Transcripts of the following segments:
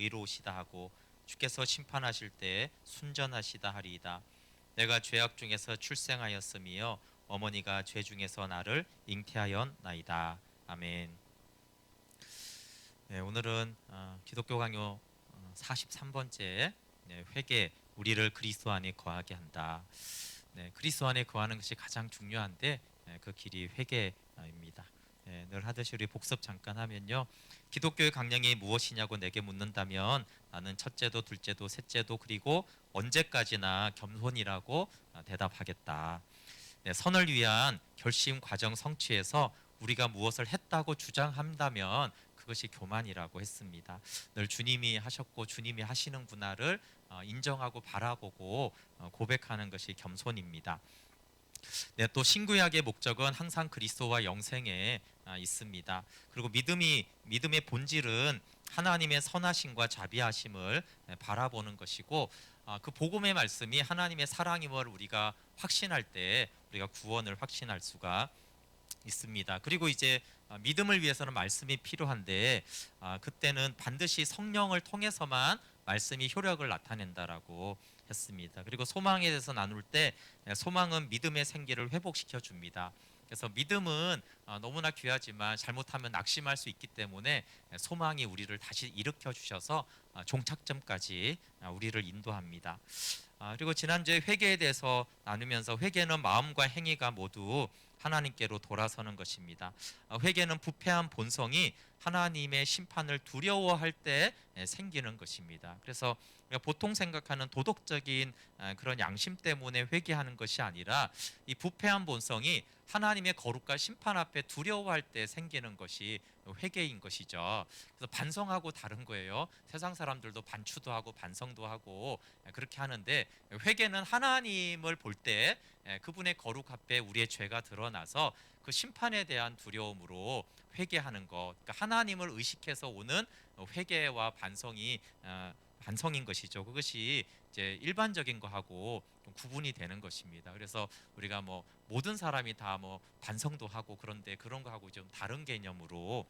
의로우시다 하고 주께서 심판하실 때에 순전하시다 하리이다. 내가 죄악 중에서 출생하였으며 어머니가 죄 중에서 나를 잉태하였나이다. 아멘. 네, 오늘은 기독교 강요 43번째 회개, 우리를 그리스도 안에 거하게 한다. 네, 그리스도 안에 거하는 것이 가장 중요한데 그 길이 회개입니다. 늘 하듯이 우리 복습 잠깐 하면요, 기독교의 강령이 무엇이냐고 내게 묻는다면 나는 첫째도 둘째도 셋째도 그리고 언제까지나 겸손이라고 대답하겠다. 네, 선을 위한 결심 과정 성취에서 우리가 무엇을 했다고 주장한다면 그것이 교만이라고 했습니다. 늘 주님이 하셨고 주님이 하시는구나를 인정하고 바라보고 고백하는 것이 겸손입니다. 네, 또 신구약의 목적은 항상 그리스도와 영생에 있습니다. 그리고 믿음의 본질은 하나님의 선하심과 자비하심을 바라보는 것이고, 그 복음의 말씀이 하나님의 사랑임을 우리가 확신할 때 우리가 구원을 확신할 수가 있습니다. 그리고 이제 믿음을 위해서는 말씀이 필요한데, 그때는 반드시 성령을 통해서만 말씀이 효력을 나타낸다라고 했습니다. 그리고 소망에 대해서 나눌 때 소망은 믿음의 생기를 회복시켜 줍니다. 그래서 믿음은 너무나 귀하지만 잘못하면 낙심할 수 있기 때문에 소망이 우리를 다시 일으켜 주셔서 종착점까지 우리를 인도합니다. 그리고 지난주에 회개에 대해서 나누면서 회개는 마음과 행위가 모두 하나님께로 돌아서는 것입니다. 회개는 부패한 본성이 하나님의 심판을 두려워할 때 생기는 것입니다. 그래서 우리가 보통 생각하는 도덕적인 그런 양심 때문에 회개하는 것이 아니라 이 부패한 본성이 하나님의 거룩과 심판 앞에 두려워할 때 생기는 것이 회개인 것이죠. 그래서 반성하고 다른 거예요. 세상 사람들도 반추도 하고 반성도 하고 그렇게 하는데, 회개는 하나님을 볼 때 그분의 거룩 앞에 우리의 죄가 드러나서 그 심판에 대한 두려움으로 회개하는 것, 그러니까 하나님을 의식해서 오는 회개와 반성인 것이죠. 그것이 이제 일반적인 거하고 좀 구분이 되는 것입니다. 그래서 우리가 뭐 모든 사람이 다 뭐 반성도 하고 그런데 그런 거하고 좀 다른 개념으로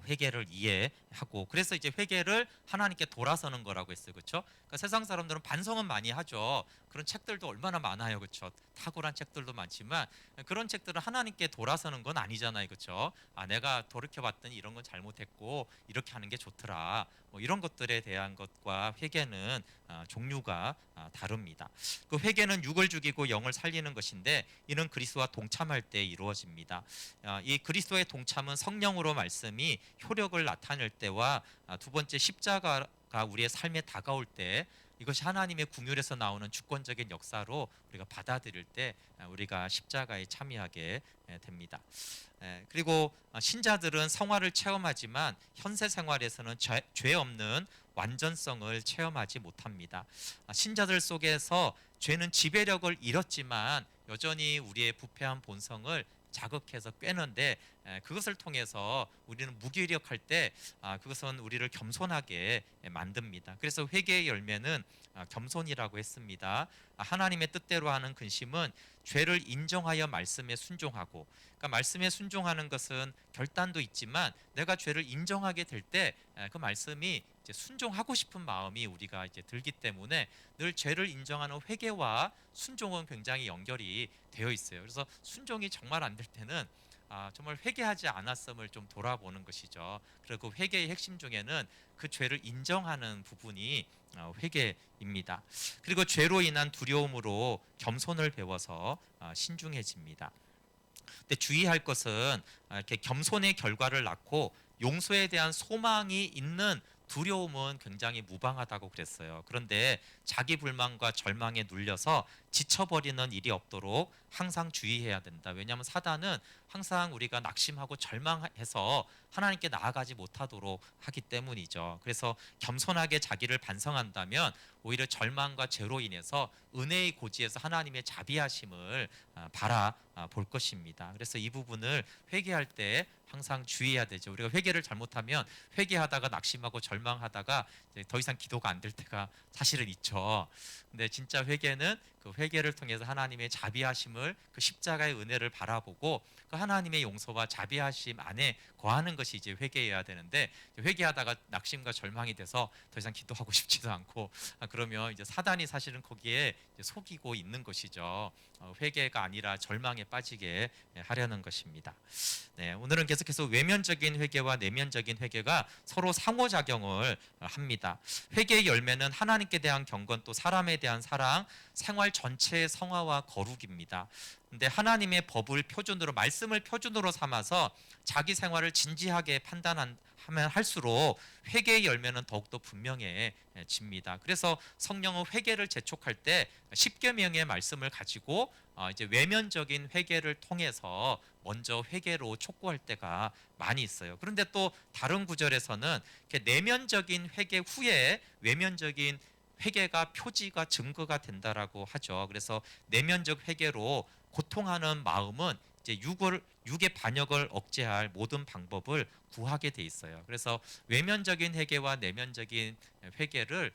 회개를 이해하고, 그래서 이제 회개를 하나님께 돌아서는 거라고 했어요. 그렇죠? 그러니까 세상 사람들은 반성은 많이 하죠. 그런 책들도 얼마나 많아요. 그렇죠? 탁월한 책들도 많지만 그런 책들은 하나님께 돌아서는 건 아니잖아요. 그렇죠? 내가 돌이켜 봤더니 이런 건 잘못했고 이렇게 하는 게 좋더라. 뭐 이런 것들에 대한 것과 회개는 종류가 다릅니다. 그 회개는 육을 죽이고 영을 살리는 것인데, 이는 그리스도와 동참할 때 이루어집니다. 이 그리스도의 동참은 성령으로 말씀이 효력을 나타낼 때와 두 번째 십자가가 우리의 삶에 다가올 때, 이것이 하나님의 궁율에서 나오는 주권적인 역사로 우리가 받아들일 때 우리가 십자가에 참여하게 됩니다. 그리고 신자들은 성화를 체험하지만 현세 생활에서는 죄 없는 완전성을 체험하지 못합니다. 신자들 속에서 죄는 지배력을 잃었지만 여전히 우리의 부패한 본성을 자극해서 꿰는데, 그것을 통해서 우리는 무기력할 때 그것은 우리를 겸손하게 만듭니다. 그래서 회개의 열매는 겸손이라고 했습니다. 하나님의 뜻대로 하는 근심은 죄를 인정하여 말씀에 순종하고, 그러니까 말씀에 순종하는 것은 결단도 있지만 내가 죄를 인정하게 될 때 그 말씀이 이제 순종하고 싶은 마음이 우리가 이제 들기 때문에 늘 죄를 인정하는 회개와 순종은 굉장히 연결이 되어 있어요. 그래서 순종이 정말 안 될 때는 정말 회개하지 않았음을 좀 돌아보는 것이죠. 그리고 그 회개의 핵심 중에는 그 죄를 인정하는 부분이 회개입니다. 그리고 죄로 인한 두려움으로 겸손을 배워서 신중해집니다. 근데 주의할 것은 이렇게 겸손의 결과를 낳고 용서에 대한 소망이 있는 두려움은 굉장히 무방하다고 그랬어요. 그런데 자기 불만과 절망에 눌려서 지쳐버리는 일이 없도록 항상 주의해야 된다. 왜냐하면 사단은 항상 우리가 낙심하고 절망해서 하나님께 나아가지 못하도록 하기 때문이죠. 그래서 겸손하게 자기를 반성한다면 오히려 절망과 죄로 인해서 은혜의 고지에서 하나님의 자비하심을 바라볼 것입니다. 그래서 이 부분을 회개할 때 항상 주의해야 되죠. 우리가 회개를 잘못하면 회개하다가 낙심하고 절망하다가 이제 더 이상 기도가 안 될 때가 사실은 있죠. 근데 진짜 회개는 그 회개를 통해서 하나님의 자비하심을, 그 십자가의 은혜를 바라보고 그 하나님의 용서와 자비하심 안에 거하는 것이 이제 회개여야 되는데, 회개하다가 낙심과 절망이 돼서 더 이상 기도하고 싶지도 않고, 그러면 이제 사단이 사실은 거기에 이제 속이고 있는 것이죠. 회개가 아니라 절망에 빠지게 하려는 것입니다. 네, 오늘은 계속해서 외면적인 회개와 내면적인 회개가 서로 상호작용을 합니다. 회개의 열매는 하나님께 대한 경건, 또 사람에 대한 사랑, 생활 전체의 성화와 거룩입니다. 근데 하나님의 법을 표준으로, 말씀을 표준으로 삼아서 자기 생활을 진지하게 판단하면 할수록 회개의 열매는 더욱더 분명해집니다. 그래서 성령은 회개를 재촉할 때 십계명의 말씀을 가지고 이제 외면적인 회개를 통해서 먼저 회개로 촉구할 때가 많이 있어요. 그런데 또 다른 구절에서는 이렇게 내면적인 회개 후에 외면적인 회개가 표지가 증거가 된다라고 하죠. 그래서 내면적 회개로 고통하는 마음은 이제 육의 반역을 억제할 모든 방법을 구하게 돼 있어요. 그래서 외면적인 회개와 내면적인 회개를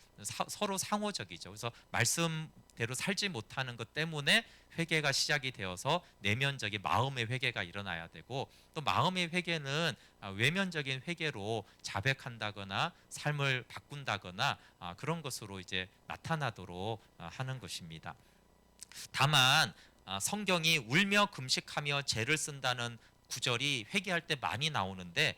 서로 상호적이죠. 그래서 말씀대로 살지 못하는 것 때문에 회개가 시작이 되어서 내면적인 마음의 회개가 일어나야 되고, 또 마음의 회개는 외면적인 회개로 자백한다거나 삶을 바꾼다거나 그런 것으로 이제 나타나도록 하는 것입니다. 다만 성경이 울며 금식하며 죄를 쓴다는 구절이 회개할 때 많이 나오는데,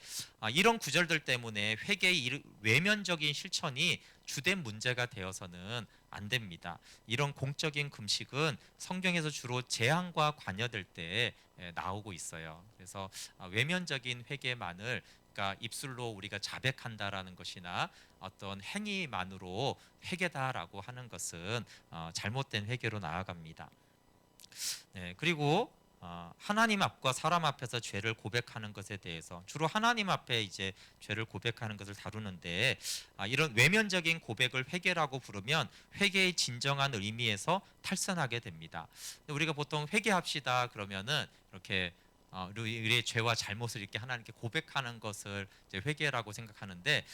이런 구절들 때문에 회개의 외면적인 실천이 주된 문제가 되어서는 안 됩니다. 이런 공적인 금식은 성경에서 주로 재앙과 관여될 때 나오고 있어요. 그래서 외면적인 회개만을, 그러니까 입술로 우리가 자백한다라는 것이나 어떤 행위만으로 회개다라고 하는 것은 잘못된 회개로 나아갑니다. 네, 그리고 하나님 앞과 사람 앞에서 죄를 고백하는 것에 대해서 주로 하나님 앞에 이제 죄를 고백하는 것을 다루는데, 이런 외면적인 고백을 회개라고 부르면 회개의 진정한 의미에서 탈선하게 됩니다. 우리가 보통 회개합시다 그러면은 이렇게 우리의 죄와 잘못을 이렇게 하나님께 고백하는 것을 이제 회개라고 생각하는데,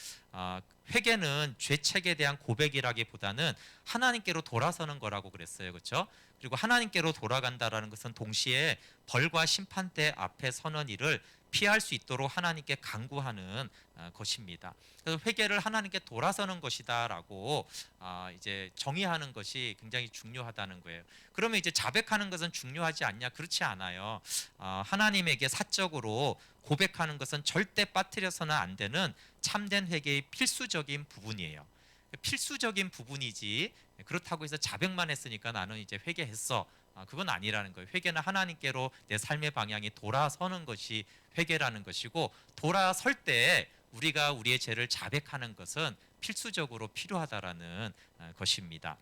회개는 죄책에 대한 고백이라기보다는 하나님께로 돌아서는 거라고 그랬어요, 그렇죠? 그리고 하나님께로 돌아간다라는 것은 동시에 벌과 심판대 앞에 서는 일을 피할 수 있도록 하나님께 간구하는 것입니다. 그래서 회개를 하나님께 돌아서는 것이다라고 이제 정의하는 것이 굉장히 중요하다는 거예요. 그러면 이제 자백하는 것은 중요하지 않냐? 그렇지 않아요. 하나님에게 사적으로 고백하는 것은 절대 빠뜨려서는 안 되는 참된 회개의 필수적인 부분이에요. 필수적인 부분이지, 그렇다고 해서 자백만 했으니까 나는 이제 회개했어, 그건 아니라는 거예요. 회개는 하나님께로 내 삶의 방향이 돌아서는 것이 회개라는 것이고, 돌아설 때 우리가 우리의 죄를 자백하는 것은 필수적으로 필요하다라는 것입니다.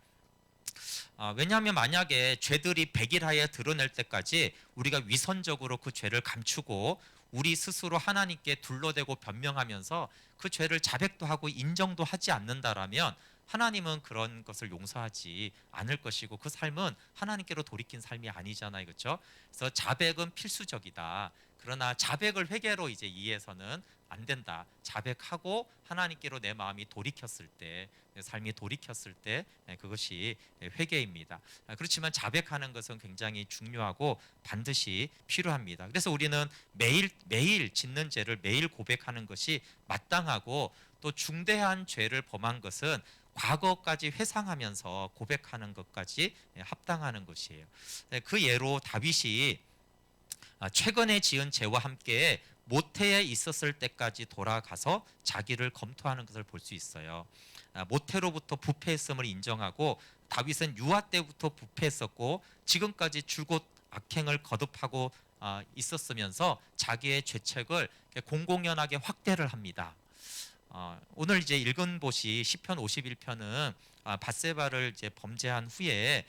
왜냐하면 만약에 죄들이 백일하에 드러낼 때까지 우리가 위선적으로 그 죄를 감추고 우리 스스로 하나님께 둘러대고 변명하면서 그 죄를 자백도 하고 인정도 하지 않는다라면 하나님은 그런 것을 용서하지 않을 것이고, 그 삶은 하나님께로 돌이킨 삶이 아니잖아요, 그렇죠? 그래서 자백은 필수적이다. 그러나 자백을 회개로 이제 이해해서는 안 된다. 자백하고 하나님께로 내 마음이 돌이켰을 때, 내 삶이 돌이켰을 때 그것이 회개입니다. 그렇지만 자백하는 것은 굉장히 중요하고 반드시 필요합니다. 그래서 우리는 매일 짓는 죄를 매일 고백하는 것이 마땅하고, 또 중대한 죄를 범한 것은 과거까지 회상하면서 고백하는 것까지 합당하는 것이에요. 그 예로 다윗이 최근에 지은 죄와 함께 모태에 있었을 때까지 돌아가서 자기를 검토하는 것을 볼 수 있어요. 모태로부터 부패했음을 인정하고, 다윗은 유아 때부터 부패했었고 지금까지 줄곧 악행을 거듭하고 있었으면서 자기의 죄책을 공공연하게 확대를 합니다. 오늘 이제 읽은 곳이 시편 51편은 밧세바를 이제 범죄한 후에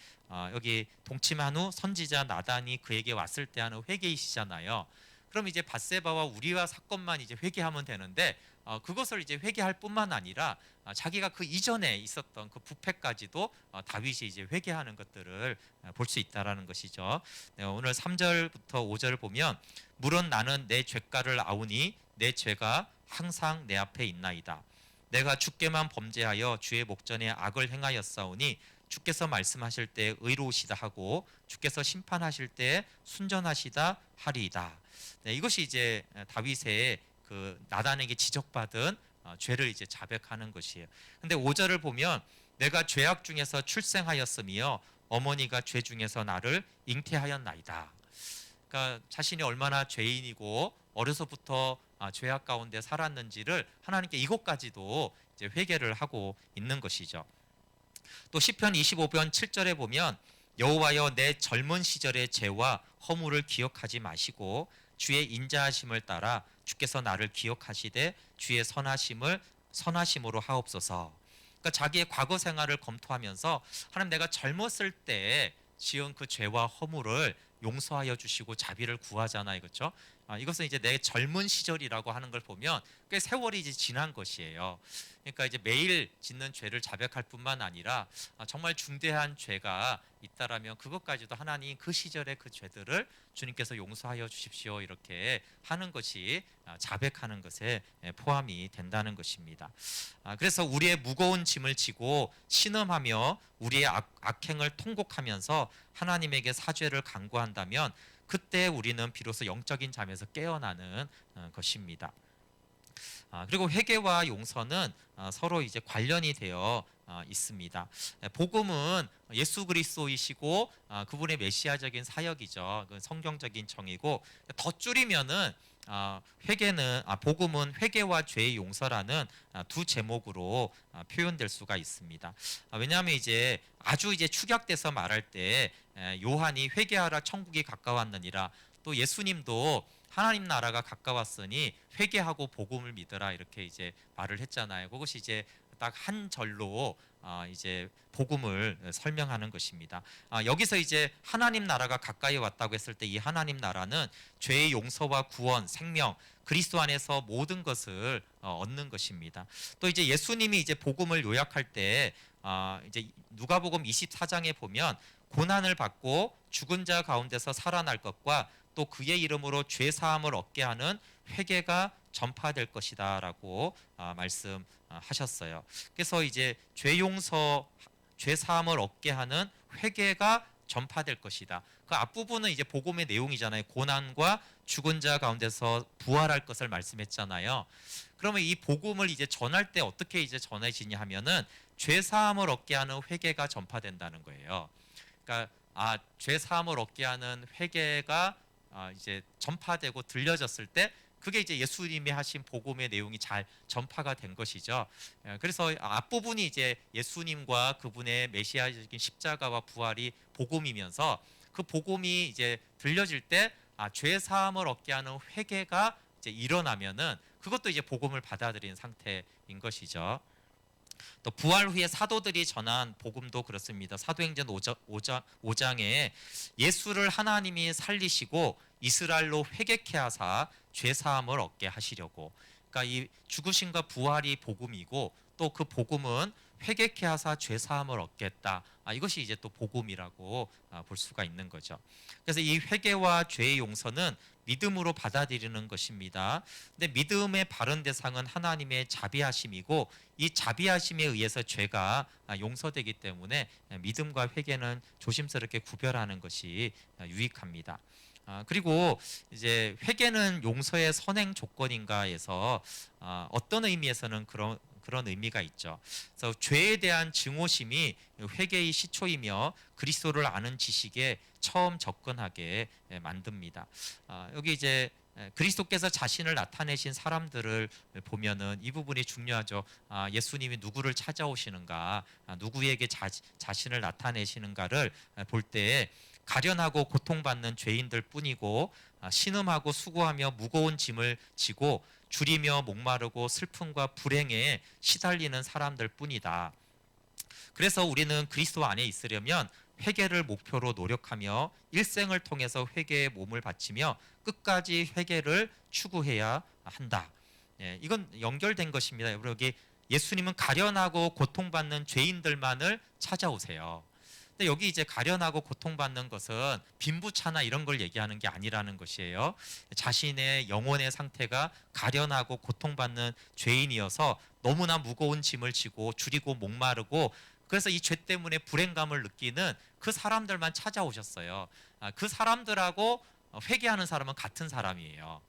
여기 동침한 후 선지자 나단이 그에게 왔을 때 하는 회개이시잖아요. 그럼 이제 밧세바와 우리와 사건만 이제 회개하면 되는데, 그것을 이제 회개할 뿐만 아니라 자기가 그 이전에 있었던 그 부패까지도 다윗이 이제 회개하는 것들을 볼 수 있다라는 것이죠. 네, 오늘 3절부터 5절을 보면, 물은 나는 내 죄가를 아우니 내 죄가 항상 내 앞에 있나이다. 내가 주께만 범죄하여 주의 목전에 악을 행하였사오니 주께서 말씀하실 때 의로우시다 하고 주께서 심판하실 때 순전하시다 하리이다. 네, 이것이 이제 다윗의 그 나단에게 지적받은 죄를 이제 자백하는 것이에요. 근데 5절을 보면 내가 죄악 중에서 출생하였으며 어머니가 죄 중에서 나를 잉태하였나이다. 그러니까 자신이 얼마나 죄인이고 어려서부터 죄악 가운데 살았는지를 하나님께 이것까지도 이제 회개를 하고 있는 것이죠. 또 시편 25편 7절에 보면 여호와여 내 젊은 시절의 죄와 허물을 기억하지 마시고 주의 인자하심을 따라 주께서 나를 기억하시되 주의 선하심으로 하옵소서. 그러니까 자기의 과거 생활을 검토하면서 하나님 내가 젊었을 때 지은 그 죄와 허물을 용서하여 주시고 자비를 구하잖아요, 그렇죠? 이것은 이제 내 젊은 시절이라고 하는 걸 보면 꽤 세월이 이제 지난 것이에요. 그러니까 이제 매일 짓는 죄를 자백할 뿐만 아니라 정말 중대한 죄가 있다라면 그것까지도 하나님 그 시절의 그 죄들을 주님께서 용서하여 주십시오 이렇게 하는 것이 자백하는 것에 포함이 된다는 것입니다. 그래서 우리의 무거운 짐을 지고 신음하며 우리의 악행을 통곡하면서 하나님에게 사죄를 간구한다면 그때 우리는 비로소 영적인 잠에서 깨어나는 것입니다. 그리고 회개와 용서는 서로 이제 관련이 되어 있습니다. 복음은 예수 그리스도이시고 그분의 메시아적인 사역이죠. 그 성경적인 정의고 더 줄이면은 복음은 회개와 죄의 용서라는 두 제목으로 표현될 수가 있습니다. 왜냐하면 이제 아주 이제 축약돼서 말할 때 요한이 회개하라 천국이 가까웠느니라, 또 예수님도 하나님 나라가 가까웠으니 회개하고 복음을 믿어라 이렇게 이제 말을 했잖아요. 그것이 이제 딱 한 절로 이제 복음을 설명하는 것입니다. 여기서 이제 하나님 나라가 가까이 왔다고 했을 때 이 하나님 나라는 죄의 용서와 구원, 생명, 그리스도 안에서 모든 것을 얻는 것입니다. 또 이제 예수님이 이제 복음을 요약할 때 이제 누가복음 24장에 보면 고난을 받고 죽은 자 가운데서 살아날 것과 또 그의 이름으로 죄 사함을 얻게 하는 회개가 전파될 것이다라고 말씀하셨어요. 그래서 이제 죄 용서, 죄 사함을 얻게 하는 회개가 전파될 것이다. 그 앞부분은 이제 복음의 내용이잖아요. 고난과 죽은 자 가운데서 부활할 것을 말씀했잖아요. 그러면 이 복음을 이제 전할 때 어떻게 이제 전해지냐 하면은 죄 사함을 얻게 하는 회개가 전파된다는 거예요. 그러니까 죄 사함을 얻게 하는 회개가 이제 전파되고 들려졌을 때 그게 이제 예수님이 하신 복음의 내용이 잘 전파가 된 것이죠. 그래서 앞부분이 이제 예수님과 그분의 메시아적인 십자가와 부활이 복음이면서 그 복음이 이제 들려질 때 죄 사함을 얻게 하는 회개가 이제 일어나면은 그것도 이제 복음을 받아들인 상태인 것이죠. 또 부활 후에 사도들이 전한 복음도 그렇습니다. 사도행전 5장에 예수를 하나님이 살리시고 이스라엘로 회개케 하사 죄 사함을 얻게 하시려고. 그러니까 이 죽으심과 부활이 복음이고 또 그 복음은 회개케 하사 죄 사함을 얻겠다. 이것이 이제 또 복음이라고 볼 수가 있는 거죠. 그래서 이 회개와 죄의 용서는 믿음으로 받아들이는 것입니다. 근데 믿음의 바른 대상은 하나님의 자비하심이고 이 자비하심에 의해서 죄가 용서되기 때문에 믿음과 회개는 조심스럽게 구별하는 것이 유익합니다. 그리고 이제 회개는 용서의 선행 조건인가에서 어떤 의미에서는 그런 의미가 있죠. 그래서 죄에 대한 증오심이 회개의 시초이며 그리스도를 아는 지식에 처음 접근하게 만듭니다. 여기 이제 그리스도께서 자신을 나타내신 사람들을 보면은 이 부분이 중요하죠. 예수님이 누구를 찾아오시는가, 누구에게 자신을 나타내시는가를 볼 때 가련하고 고통받는 죄인들 뿐이고 신음하고 수고하며 무거운 짐을 지고 줄이며 목마르고 슬픔과 불행에 시달리는 사람들 뿐이다. 그래서 우리는 그리스도 안에 있으려면 회개를 목표로 노력하며 일생을 통해서 회개에 몸을 바치며 끝까지 회개를 추구해야 한다. 이건 연결된 것입니다. 여기 예수님은 가련하고 고통받는 죄인들만을 찾아오세요. 근데 여기 이제 가련하고 고통받는 것은 빈부차나 이런 걸 얘기하는 게 아니라는 것이에요. 자신의 영혼의 상태가 가련하고 고통받는 죄인이어서 너무나 무거운 짐을 지고 줄이고 목마르고 그래서 이 죄 때문에 불행감을 느끼는 그 사람들만 찾아오셨어요. 그 사람들하고 회개하는 사람은 같은 사람이에요.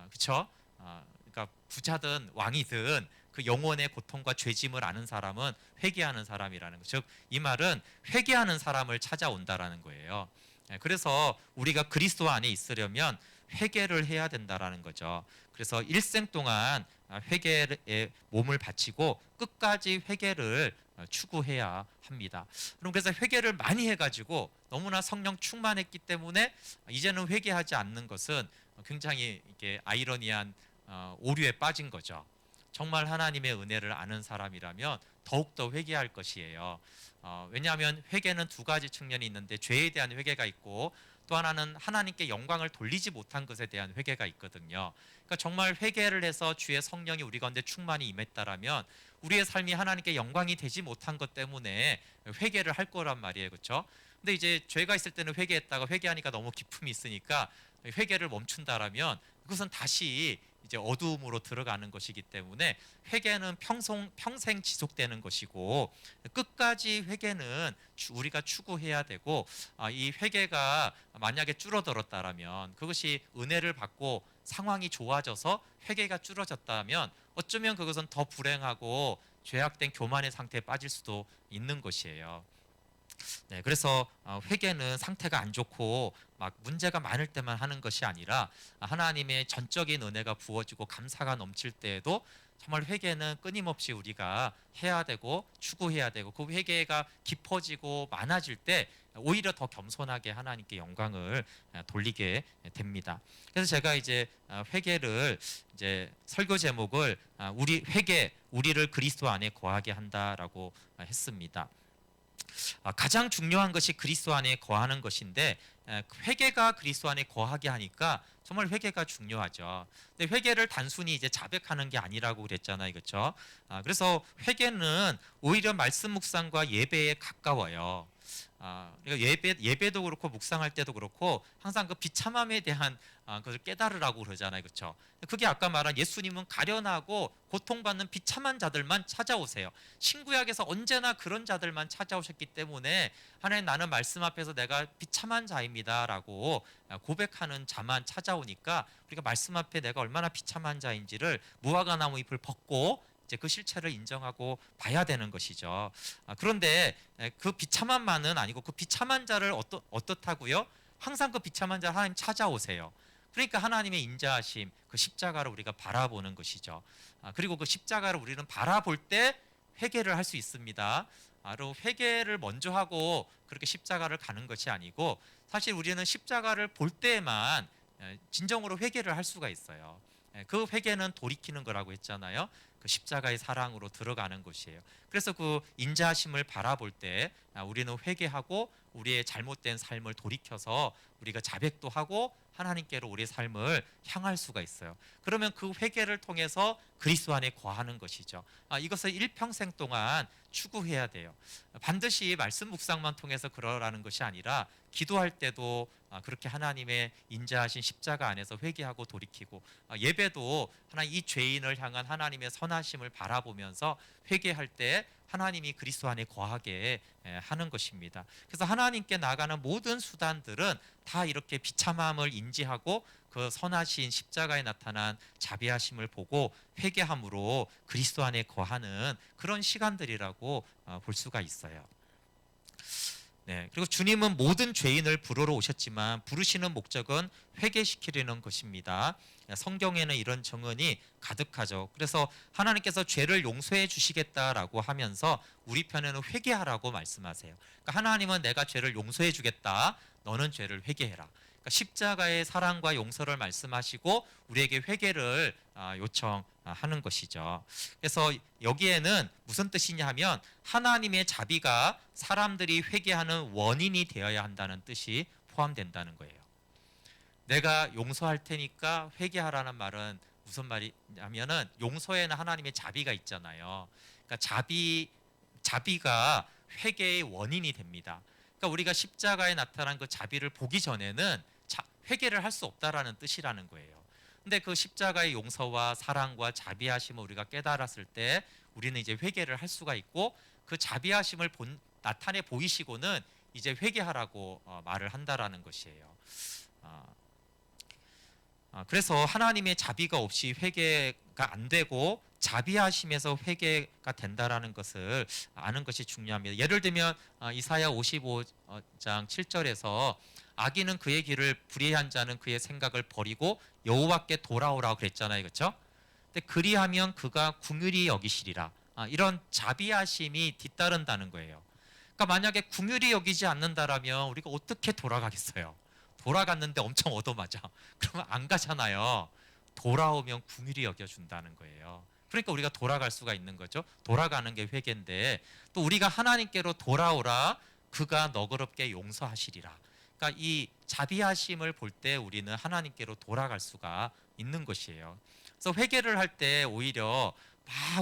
그렇죠? 그러니까 부자든 왕이든 그 영혼의 고통과 죄짐을 아는 사람은 회개하는 사람이라는 거. 즉, 이 말은 회개하는 사람을 찾아온다라는 거예요. 그래서 우리가 그리스도 안에 있으려면 회개를 해야 된다라는 거죠. 그래서 일생 동안 회개에 몸을 바치고 끝까지 회개를 추구해야 합니다. 그럼 그래서 회개를 많이 해가지고 너무나 성령 충만했기 때문에 이제는 회개하지 않는 것은 굉장히 이게 아이러니한 오류에 빠진 거죠. 정말 하나님의 은혜를 아는 사람이라면 더욱더 회개할 것이에요. 왜냐하면 회개는 두 가지 측면이 있는데 죄에 대한 회개가 있고 또 하나는 하나님께 영광을 돌리지 못한 것에 대한 회개가 있거든요. 그러니까 정말 회개를 해서 주의 성령이 우리 가운데 충만히 임했다라면 우리의 삶이 하나님께 영광이 되지 못한 것 때문에 회개를 할 거란 말이에요. 그렇죠? 근데 이제 죄가 있을 때는 회개했다가 회개하니까 너무 기쁨이 있으니까 회개를 멈춘다라면 그것은 다시 이제 어두움으로 들어가는 것이기 때문에 회개는 평생 지속되는 것이고 끝까지 회개는 우리가 추구해야 되고 이 회개가 만약에 줄어들었다라면 그것이 은혜를 받고 상황이 좋아져서 회개가 줄어졌다면 어쩌면 그것은 더 불행하고 죄악된 교만의 상태에 빠질 수도 있는 것이에요. 네, 그래서 회개는 상태가 안 좋고 막 문제가 많을 때만 하는 것이 아니라 하나님의 전적인 은혜가 부어지고 감사가 넘칠 때에도 정말 회개는 끊임없이 우리가 해야 되고 추구해야 되고 그 회개가 깊어지고 많아질 때 오히려 더 겸손하게 하나님께 영광을 돌리게 됩니다. 그래서 제가 이제 회개를 이제 설교 제목을 우리를 그리스도 안에 거하게 한다라고 했습니다. 가장 중요한 것이 그리스도 안에 거하는 것인데 회개가 그리스도 안에 거하게 하니까 정말 회개가 중요하죠. 근데 회개를 단순히 이제 자백하는 게 아니라고 그랬잖아요, 그렇죠? 그래서 회개는 오히려 말씀 묵상과 예배에 가까워요. 그러니까 예배도 그렇고 묵상할 때도 그렇고 항상 그 비참함에 대한 그것을 깨달으라고 그러잖아요, 그렇죠? 그게 아까 말한 예수님은 가련하고 고통받는 비참한 자들만 찾아오세요. 신구약에서 언제나 그런 자들만 찾아오셨기 때문에 하나님 나는 말씀 앞에서 내가 비참한 자입니다라고 고백하는 자만 찾아오니까 우리가 말씀 앞에 내가 얼마나 비참한 자인지를 무화과 나무 잎을 벗고 이제 그 실체를 인정하고 봐야 되는 것이죠. 그런데 그 비참함만은 아니고 그 비참한 자를 어떻다고요? 항상 그 비참한 자를 하나님 찾아오세요. 그러니까 하나님의 인자하심, 그 십자가를 우리가 바라보는 것이죠. 그리고 그 십자가를 우리는 바라볼 때 회개를 할 수 있습니다. 바로 회개를 먼저 하고 그렇게 십자가를 가는 것이 아니고 사실 우리는 십자가를 볼 때에만 진정으로 회개를 할 수가 있어요. 그 회개는 돌이키는 거라고 했잖아요. 그 십자가의 사랑으로 들어가는 것이에요. 그래서 그 인자하심을 바라볼 때 우리는 회개하고 우리의 잘못된 삶을 돌이켜서 우리가 자백도 하고 하나님께로 우리의 삶을 향할 수가 있어요. 그러면 그 회개를 통해서 그리스도 안에 거하는 것이죠. 이것을 일평생 동안 추구해야 돼요. 반드시 말씀 묵상만 통해서 그러라는 것이 아니라 기도할 때도 그렇게 하나님의 인자하신 십자가 안에서 회개하고 돌이키고 예배도 하나님 이 죄인을 향한 하나님의 선하심을 바라보면서 회개할 때 하나님이 그리스도 안에 거하게 하는 것입니다. 그래서 하나님께 나가는 모든 수단들은 다 이렇게 비참함을 인지하고 그 선하신 십자가에 나타난 자비하심을 보고 회개함으로 그리스도 안에 거하는 그런 시간들이라고 볼 수가 있어요. 네, 그리고 주님은 모든 죄인을 부르러 오셨지만 부르시는 목적은 회개시키려는 것입니다. 성경에는 이런 증언이 가득하죠. 그래서 하나님께서 죄를 용서해 주시겠다라고 하면서 우리 편에는 회개하라고 말씀하세요. 그러니까 하나님은 내가 죄를 용서해 주겠다. 너는 죄를 회개해라. 그러니까 십자가의 사랑과 용서를 말씀하시고 우리에게 회개를 요청하는 것이죠. 그래서 여기에는 무슨 뜻이냐 하면 하나님의 자비가 사람들이 회개하는 원인이 되어야 한다는 뜻이 포함된다는 거예요. 내가 용서할 테니까 회개하라는 말은 무슨 말이냐면은 용서에는 하나님의 자비가 있잖아요. 그러니까 자비가 회개의 원인이 됩니다. 그러니까 우리가 십자가에 나타난 그 자비를 보기 전에는 회개를 할 수 없다라는 뜻이라는 거예요. 근데 그 십자가의 용서와 사랑과 자비하심을 우리가 깨달았을 때 우리는 이제 회개를 할 수가 있고, 그 자비하심을 나타내 보이시고는 이제 회개하라고 말을 한다라는 것이에요. 어, 그래서 하나님의 자비가 없이 회개가 안 되고 자비하심에서 회개가 된다라는 것을 아는 것이 중요합니다. 예를 들면 이사야 55장 7절에서 악인은 그의 길을, 불의한 자는 그의 생각을 버리고 여호와께 돌아오라고 그랬잖아요. 그렇죠? 근데 그리하면 그가 긍휼히 여기시리라. 이런 자비하심이 뒤따른다는 거예요. 그러니까 만약에 긍휼히 여기지 않는다라면 우리가 어떻게 돌아가겠어요? 돌아갔는데 엄청 얻어맞아. 그러면 안 가잖아요. 돌아오면 긍휼히 여겨준다는 거예요. 그러니까 우리가 돌아갈 수가 있는 거죠. 돌아가는 게 회개인데, 또 우리가 하나님께로 돌아오라 그가 너그럽게 용서하시리라. 그러니까 이 자비하심을 볼 때 우리는 하나님께로 돌아갈 수가 있는 것이에요. 그래서 회개를 할 때 오히려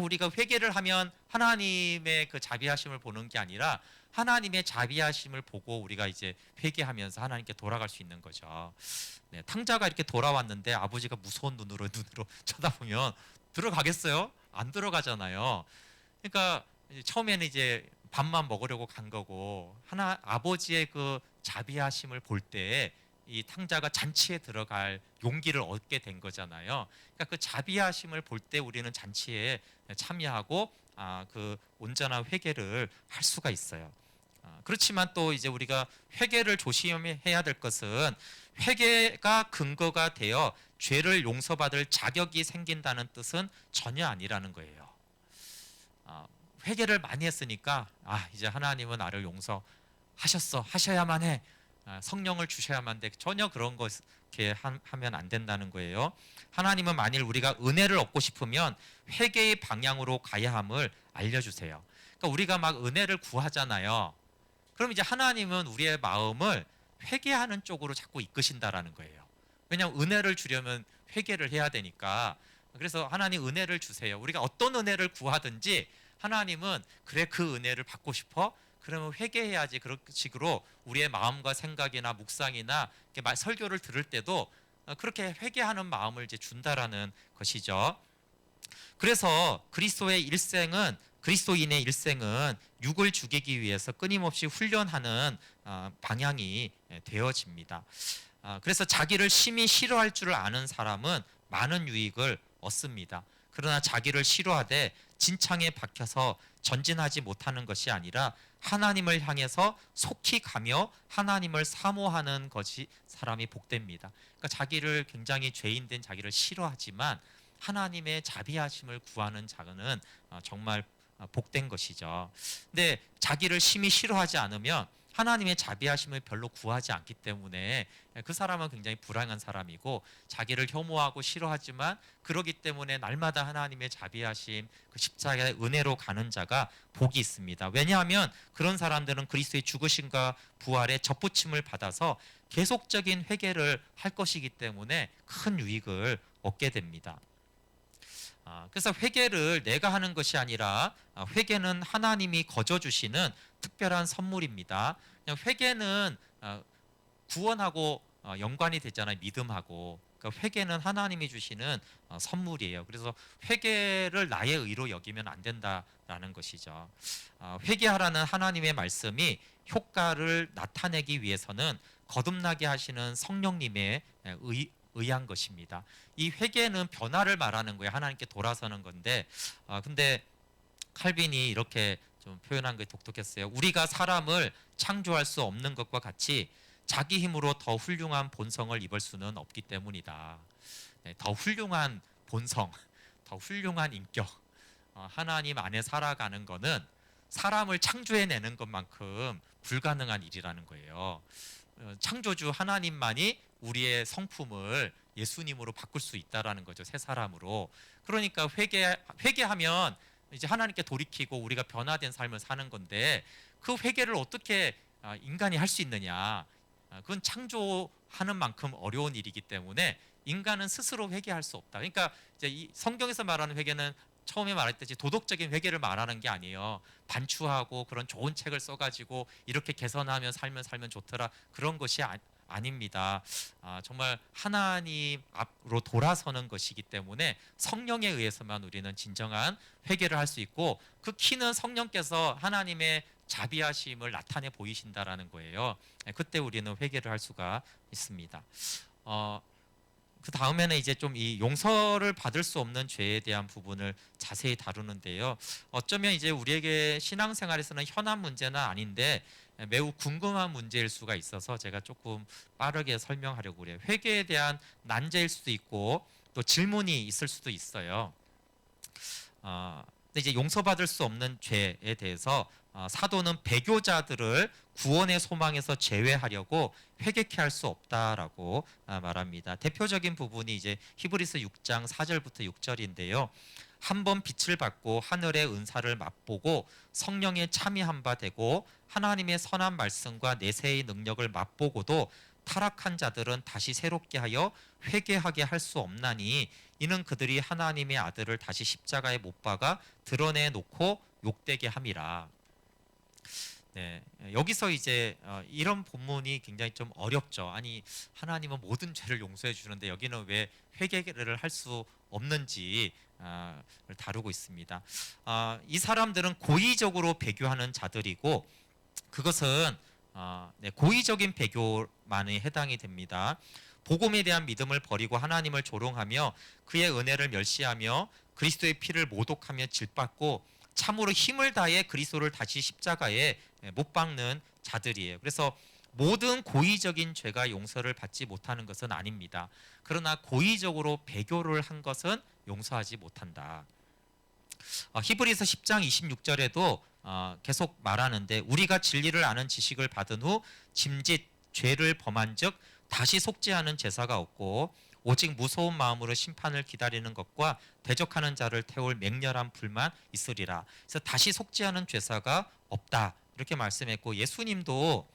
우리가 회개를 하면 하나님의 그 자비하심을 보는 게 아니라 하나님의 자비하심을 보고 우리가 이제 회개하면서 하나님께 돌아갈 수 있는 거죠. 네, 탕자가 이렇게 돌아왔는데 아버지가 무서운 눈으로 쳐다보면 들어가겠어요? 안 들어가잖아요. 그러니까 처음에는 이제 밥만 먹으려고 간 거고, 아버지의 그 자비하심을 볼 때 이 탕자가 잔치에 들어갈 용기를 얻게 된 거잖아요. 그러니까 그 자비하심을 볼 때 우리는 잔치에 참여하고 그 온전한 회개를 할 수가 있어요. 그렇지만 또 이제 우리가 회개를 조심해야 될 것은, 회개가 근거가 되어 죄를 용서받을 자격이 생긴다는 뜻은 전혀 아니라는 거예요. 회개를 많이 했으니까 이제 하나님은 나를 하셔야만 해, 성령을 주셔야만 돼, 전혀 그런 것 이렇게 하면 안 된다는 거예요. 하나님은 만일 우리가 은혜를 얻고 싶으면 회개의 방향으로 가야 함을 알려주세요. 그러니까 우리가 막 은혜를 구하잖아요. 그럼 이제 하나님은 우리의 마음을 회개하는 쪽으로 자꾸 이끄신다라는 거예요. 왜냐하면 은혜를 주려면 회개를 해야 되니까. 그래서 하나님 은혜를 주세요. 우리가 어떤 은혜를 구하든지 하나님은 그래, 그 은혜를 받고 싶어? 그러면 회개해야지. 그런 식으로 우리의 마음과 생각이나 묵상이나 설교를 들을 때도 그렇게 회개하는 마음을 이제 준다라는 것이죠. 그래서 그리스도인의 일생은 육을 죽이기 위해서 끊임없이 훈련하는 방향이 되어집니다. 그래서 자기를 심히 싫어할 줄 아는 사람은 많은 유익을 얻습니다. 그러나 자기를 싫어하되 진창에 박혀서 전진하지 못하는 것이 아니라 하나님을 향해서 속히 가며 하나님을 사모하는 것이 사람이 복됩니다. 그러니까 자기를, 굉장히 죄인된 자기를 싫어하지만 하나님의 자비하심을 구하는 자는 정말 복된 것이죠. 근데 자기를 심히 싫어하지 않으면 하나님의 자비하심을 별로 구하지 않기 때문에 그 사람은 굉장히 불행한 사람이고, 자기를 혐오하고 싫어하지만 그러기 때문에 날마다 하나님의 자비하심, 그 십자가의 은혜로 가는 자가 복이 있습니다. 왜냐하면 그런 사람들은 그리스도의 죽으심과 부활의 접붙임을 받아서 계속적인 회개를 할 것이기 때문에 큰 유익을 얻게 됩니다. 그래서 회개를 내가 하는 것이 아니라 회개는 하나님이 거저 주시는 특별한 선물입니다. 그냥 회개는 구원하고 연관이 되잖아요. 믿음하고. 그러니까 회개는 하나님이 주시는 선물이에요. 그래서 회개를 나의 의로 여기면 안 된다라는 것이죠. 회개하라는 하나님의 말씀이 효과를 나타내기 위해서는 거듭나게 하시는 성령님의 의한 것입니다. 이 회개는 변화를 말하는 거예요. 하나님께 돌아서는 건데, 근데 칼빈이 이렇게 좀 표현한 게 독특했어요. 우리가 사람을 창조할 수 없는 것과 같이 자기 힘으로 더 훌륭한 본성을 입을 수는 없기 때문이다. 네, 더 훌륭한 본성, 더 훌륭한 인격, 하나님 안에 살아가는 거는 사람을 창조해내는 것만큼 불가능한 일이라는 거예요. 창조주 하나님만이 우리의 성품을 예수님으로 바꿀 수 있다라는 거죠. 새 사람으로. 그러니까 회개하면 이제 하나님께 돌이키고 우리가 변화된 삶을 사는 건데, 그 회개를 어떻게 인간이 할 수 있느냐? 그건 창조하는 만큼 어려운 일이기 때문에 인간은 스스로 회개할 수 없다. 그러니까 이제 이 성경에서 말하는 회개는 처음에 말했듯이 도덕적인 회개를 말하는 게 아니에요. 반추하고 그런 좋은 책을 써가지고 이렇게 개선하면 살면 좋더라, 그런 것이 아닙니다. 정말 하나님 앞으로 돌아서는 것이기 때문에 성령에 의해서만 우리는 진정한 회개를 할 수 있고, 그 키는 성령께서 하나님의 자비하심을 나타내 보이신다라는 거예요. 그때 우리는 회개를 할 수가 있습니다. 어, 그 다음에는 이제 좀 이 용서를 받을 수 없는 죄에 대한 부분을 자세히 다루는데요. 어쩌면 이제 우리에게 신앙생활에서는 현안 문제는 아닌데 매우 궁금한 문제일 수가 있어서 제가 조금 빠르게 설명하려고 그래요. 회개에 대한 난제일 수도 있고 또 질문이 있을 수도 있어요. 근데 이제 용서받을 수 없는 죄에 대해서 사도는 배교자들을 구원의 소망에서 제외하려고 회개케 할 수 없다라고 말합니다. 대표적인 부분이 이제 히브리서 6장 4절부터 6절인데요. 한 번 빛을 받고 하늘의 은사를 맛보고 성령에 참여한 바 되고 하나님의 선한 말씀과 내세의 능력을 맛보고도 타락한 자들은 다시 새롭게 하여 회개하게 할 수 없나니 이는 그들이 하나님의 아들을 다시 십자가에 못 박아 드러내 놓고 욕되게 함이라. 네, 여기서 이제 이런 본문이 굉장히 좀 어렵죠. 아니, 하나님은 모든 죄를 용서해 주는데 여기는 왜 회개를 할 수 없는지 를 다루고 있습니다. 이 사람들은 고의적으로 배교하는 자들이고 그것은 고의적인 배교만에 해당이 됩니다. 복음에 대한 믿음을 버리고 하나님을 조롱하며 그의 은혜를 멸시하며 그리스도의 피를 모독하며 질받고 참으로 힘을 다해 그리스도를 다시 십자가에 못 박는 자들이에요. 그래서 모든 고의적인 죄가 용서를 받지 못하는 것은 아닙니다. 그러나 고의적으로 배교를 한 것은 용서하지 못한다. 히브리서 10장 26절에도 계속 말하는데 우리가 진리를 아는 지식을 받은 후 짐짓 죄를 범한즉 다시 속죄하는 제사가 없고 오직 무서운 마음으로 심판을 기다리는 것과 대적하는 자를 태울 맹렬한 불만 있으리라. 그래서 다시 속죄하는 제사가 없다 이렇게 말씀했고, 예수님도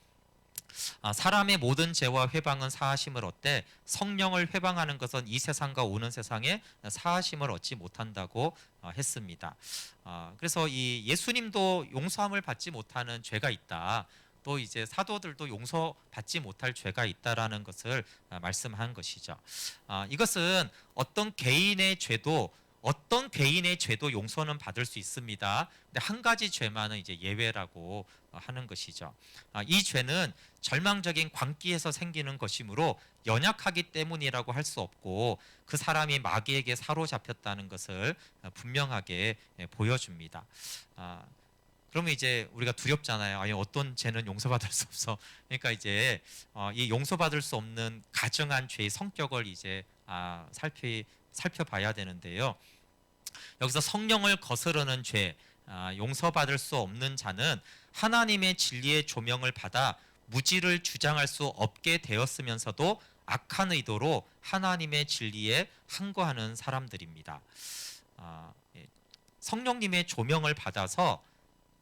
사람의 모든 죄와 회방은 사하심을 얻되 성령을 회방하는 것은 이 세상과 오는 세상에 사하심을 얻지 못한다고 했습니다. 그래서 이 예수님도 용서함을 받지 못하는 죄가 있다. 또 이제 사도들도 용서받지 못할 죄가 있다라는 것을 말씀한 것이죠. 이것은 어떤 개인의 죄도 용서는 받을 수 있습니다. 근데 한 가지 죄만은 이제 예외라고 하는 것이죠. 이 죄는 절망적인 광기에서 생기는 것이므로 연약하기 때문이라고 할 수 없고 그 사람이 마귀에게 사로잡혔다는 것을 분명하게 보여줍니다. 그러면 이제 우리가 두렵잖아요. 아니, 어떤 죄는 용서받을 수 없어. 그러니까 이제 이 용서받을 수 없는 가증한 죄의 성격을 이제 살펴봐야 되는데요. 여기서 성령을 거스르는 죄, 용서받을 수 없는 자는 하나님의 진리의 조명을 받아 무지를 주장할 수 없게 되었으면서도 악한 의도로 하나님의 진리에 항거하는 사람들입니다. 성령님의 조명을 받아서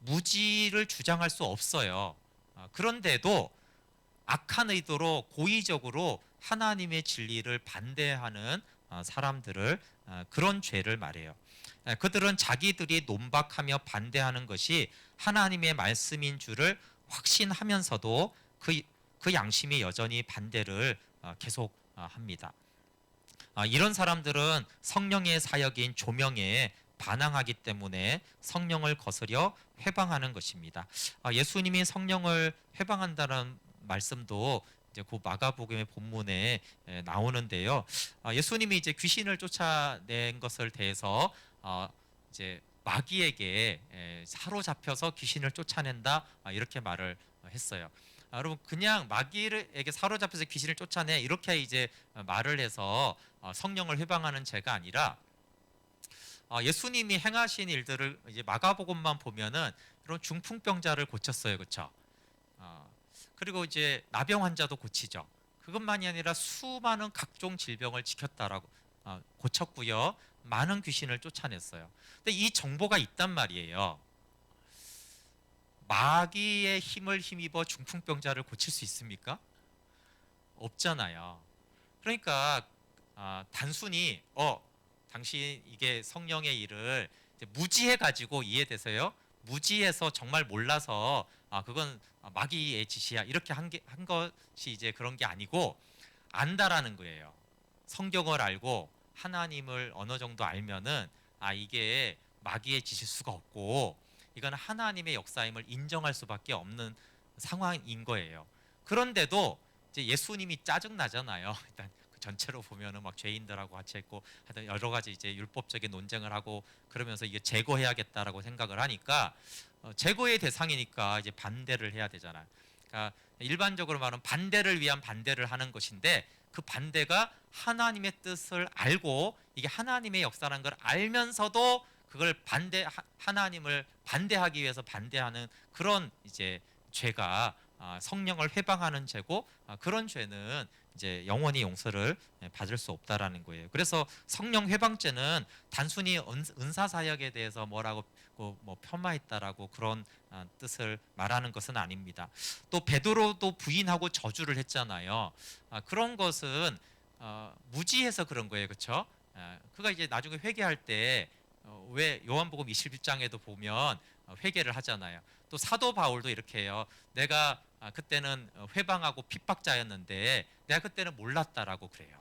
무지를 주장할 수 없어요. 그런데도 악한 의도로 고의적으로 하나님의 진리를 반대하는 사람들을 그런 죄를 말해요. 그들은 자기들이 논박하며 반대하는 것이 하나님의 말씀인 줄을 확신하면서도 그 양심이 여전히 반대를 계속 합니다. 이런 사람들은 성령의 사역인 조명에 반항하기 때문에 성령을 거스려 회방하는 것입니다. 예수님이 성령을 회방한다는 말씀도 이제 그 마가복음의 본문에 나오는데요. 예수님이 이제 귀신을 쫓아낸 것을 대해서 이제 마귀에게 사로잡혀서 귀신을 쫓아낸다 이렇게 말을 했어요. 여러분, 그냥 마귀에게 사로잡혀서 귀신을 쫓아내 이렇게 이제 말을 해서 성령을 회방하는 죄가 아니라 예수님이 행하신 일들을 이제 마가복음만 보면은 이런 중풍병자를 고쳤어요, 그렇죠? 그리고 이제 나병 환자도 고치죠. 그것만이 아니라 수많은 각종 질병을 지켰다라고 고쳤고요. 많은 귀신을 쫓아냈어요. 근데 이 정보가 있단 말이에요. 마귀의 힘을 힘입어 중풍병자를 고칠 수 있습니까? 없잖아요. 그러니까 단순히 당신 이게 성령의 일을 이제 무지해 가지고 이해돼서요. 무지해서 정말 몰라서 그건 마귀의 짓이야 이렇게 한 것이 이제 그런 게 아니고 안다라는 거예요. 성경을 알고 하나님을 어느 정도 알면은 이게 마귀의 짓일 수가 없고 이건 하나님의 역사임을 인정할 수밖에 없는 상황인 거예요. 그런데도 이제 예수님이 짜증 나잖아요. 일단 그 전체로 보면은 막 죄인들하고 같이 있고 하여튼 여러 가지 이제 율법적인 논쟁을 하고 그러면서 이게 제거해야겠다라고 생각을 하니까 제거의 대상이니까 이제 반대를 해야 되잖아요. 그러니까 일반적으로 말하면 반대를 위한 반대를 하는 것인데 그 반대가 하나님의 뜻을 알고 이게 하나님의 역사라는 걸 알면서도 그걸 하나님을 반대하기 위해서 반대하는 그런 이제 죄가 성령을 회방하는 죄고 그런 죄는 이제 영원히 용서를 받을 수 없다라는 거예요. 그래서 성령 회방죄는 단순히 은사 사역에 대해서 뭐라고 뭐 폄하했다라고 그런 뜻을 말하는 것은 아닙니다. 또 베드로도 부인하고 저주를 했잖아요. 그런 것은 무지해서 그런 거예요, 그렇죠? 그가 이제 나중에 회개할 때 왜 요한복음 21장에도 보면 회개를 하잖아요. 또 사도 바울도 이렇게 해요. 내가 그때는 회방하고 핍박자였는데 내가 그때는 몰랐다라고 그래요.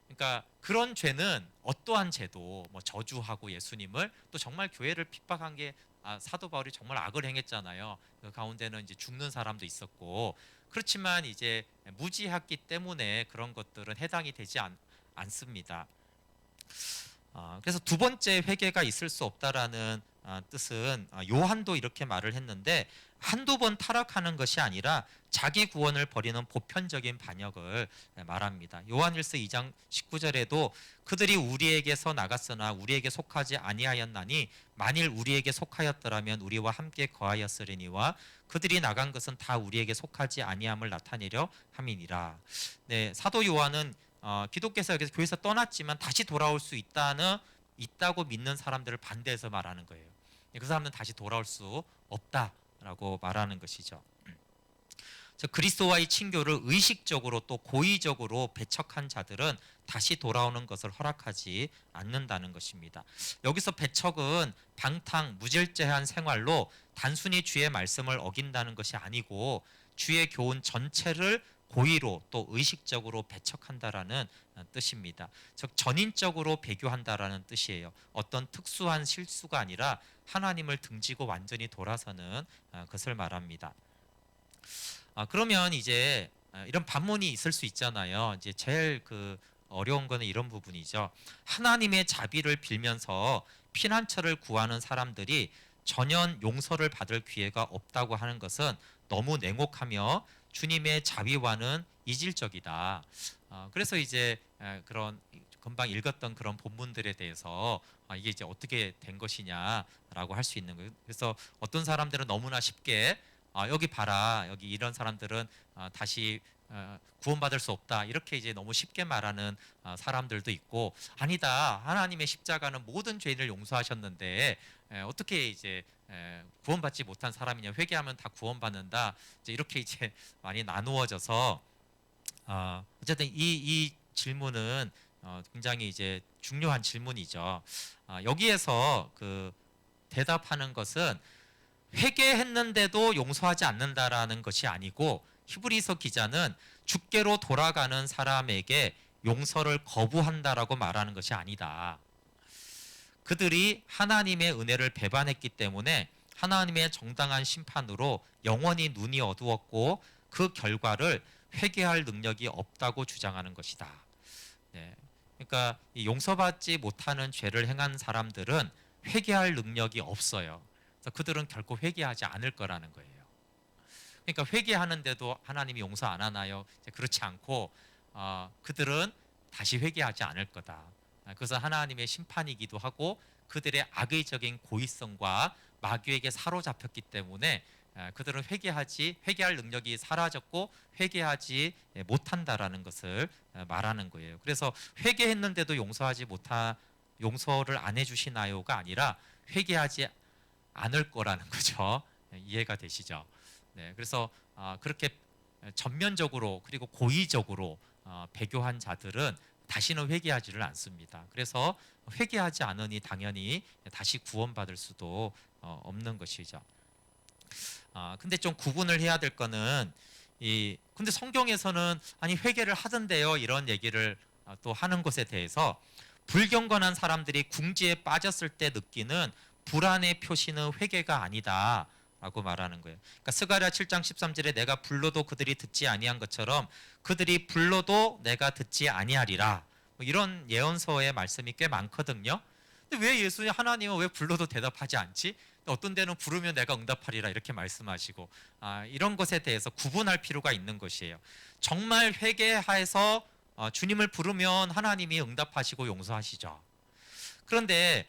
그러니까 그런 죄는 어떠한 죄도 뭐 저주하고 예수님을 또 정말 교회를 핍박한 게 사도 바울이 정말 악을 행했잖아요. 그 가운데는 이제 죽는 사람도 있었고 그렇지만 이제 무지했기 때문에 그런 것들은 해당이 되지 않습니다. 그래서 두 번째 회개가 있을 수 없다라는 뜻은 요한도 이렇게 말을 했는데 한두 번 타락하는 것이 아니라 자기 구원을 버리는 보편적인 반역을 말합니다. 요한일서 2장 19절에도 그들이 우리에게서 나갔으나 우리에게 속하지 아니하였나니 만일 우리에게 속하였더라면 우리와 함께 거하였으리니와 그들이 나간 것은 다 우리에게 속하지 아니함을 나타내려 함이니라. 네, 사도 요한은 기독교에서 여기서 교회에서 떠났지만 다시 돌아올 수 있다고 믿는 사람들을 반대해서 말하는 거예요. 그 사람들은 다시 돌아올 수 없다라고 말하는 것이죠. 그리스도와의 친교를 의식적으로 또 고의적으로 배척한 자들은 다시 돌아오는 것을 허락하지 않는다는 것입니다. 여기서 배척은 방탕, 무질서한 생활로 단순히 주의 말씀을 어긴다는 것이 아니고 주의 교훈 전체를 고의로 또 의식적으로 배척한다라는 뜻입니다. 즉 전인적으로 배교한다라는 뜻이에요. 어떤 특수한 실수가 아니라 하나님을 등지고 완전히 돌아서는 것을 말합니다. 그러면 이제 이런 반문이 있을 수 있잖아요. 이제 제일 어려운 거는 이런 부분이죠. 하나님의 자비를 빌면서 피난처를 구하는 사람들이 전혀 용서를 받을 기회가 없다고 하는 것은 너무 냉혹하며 주님의 자비와는 이질적이다. 그래서 이제 그런 금방 읽었던 그런 본문들에 대해서 이게 이제 어떻게 된 것이냐라고 할 수 있는 거예요. 그래서 어떤 사람들은 너무나 쉽게 여기 봐라, 여기 이런 사람들은 다시 구원받을 수 없다 이렇게 이제 너무 쉽게 말하는 사람들도 있고 아니다, 하나님의 십자가는 모든 죄인을 용서하셨는데 어떻게 이제 구원받지 못한 사람이냐, 회개하면 다 구원받는다, 이제 이렇게 이제 많이 나누어져서 어쨌든 이 질문은 굉장히 이제 중요한 질문이죠. 여기에서 대답하는 것은 회개했는데도 용서하지 않는다라는 것이 아니고 히브리서 기자는 주께로 돌아가는 사람에게 용서를 거부한다라고 말하는 것이 아니다. 그들이 하나님의 은혜를 배반했기 때문에 하나님의 정당한 심판으로 영원히 눈이 어두웠고 그 결과를 회개할 능력이 없다고 주장하는 것이다. 네. 그러니까 이 용서받지 못하는 죄를 행한 사람들은 회개할 능력이 없어요. 그래서 그들은 결코 회개하지 않을 거라는 거예요. 그러니까 회개하는데도 하나님이 용서 안 하나요? 그렇지 않고 그들은 다시 회개하지 않을 거다. 그래서 하나님의 심판이기도 하고 그들의 악의적인 고의성과 마귀에게 사로잡혔기 때문에 그들은 회개할 능력이 사라졌고 회개하지 못한다라는 것을 말하는 거예요. 그래서 회개했는데도 용서를 안 해주시나요가 아니라 회개하지 않을 거라는 거죠. 이해가 되시죠? 네, 그래서 그렇게 전면적으로 그리고 고의적으로 배교한 자들은 다시는 회개하지를 않습니다. 그래서 회개하지 않으니 당연히 다시 구원받을 수도 없는 것이죠. 근데 좀 구분을 해야 될 거는 근데 성경에서는 아니 회개를 하던데요 이런 얘기를 또 하는 것에 대해서 불경건한 사람들이 궁지에 빠졌을 때 느끼는 불안의 표시는 회개가 아니다라고 말하는 거예요. 그러니까 스가랴 7장 13절에 내가 불러도 그들이 듣지 아니한 것처럼 그들이 불러도 내가 듣지 아니하리라. 뭐 이런 예언서의 말씀이 꽤 많거든요. 근데 왜 예수님 하나님은 왜 불러도 대답하지 않지? 어떤 데는 부르면 내가 응답하리라 이렇게 말씀하시고 이런 것에 대해서 구분할 필요가 있는 것이에요. 정말 회개해서 주님을 부르면 하나님이 응답하시고 용서하시죠. 그런데